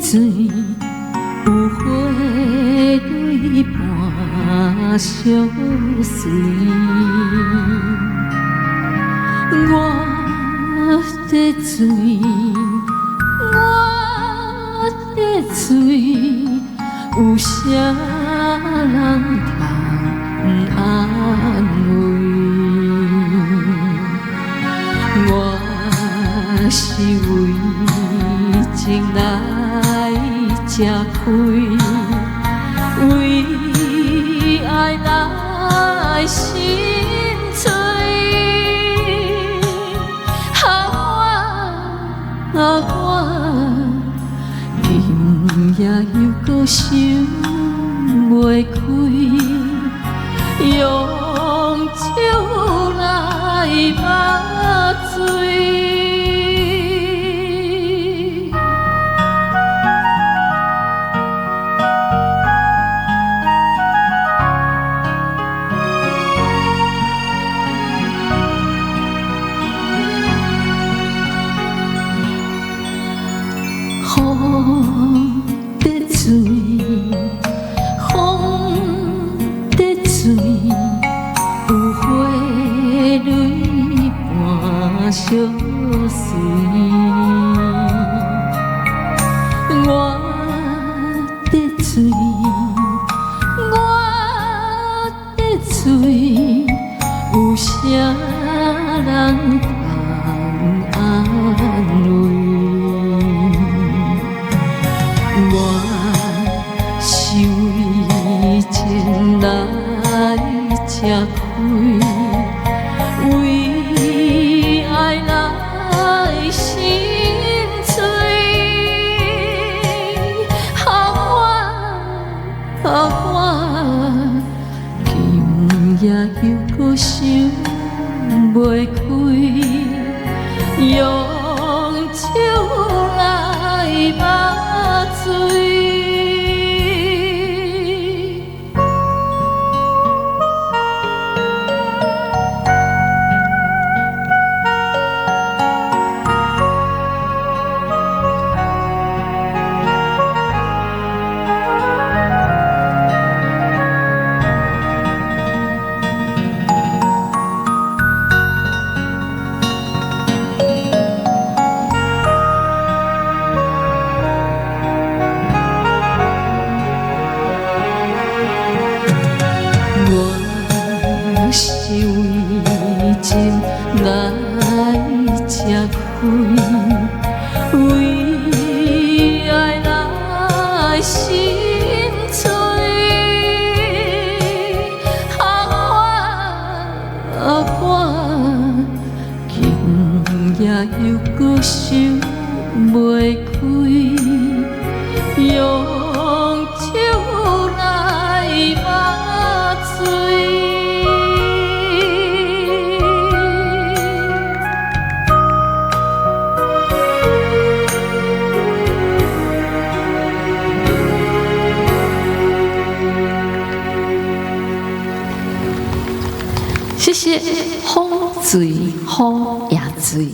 水，有花蕊伴相随。我的水，我的水，有啥人通安慰？我是为情来吃亏，为爱来心碎。我今夜又搁想袂开，用手来抹嘴。风的水，风的水，有花蕊伴相随。我的水，我的水，有啥人通安慰？我是为情来吃亏，为爱来心碎。我今夜又搁想袂开，用手来抹嘴。我是为情来吃亏，为爱来心碎。我今夜又搁想袂开，用手来抹嘴。谢谢风水好野水。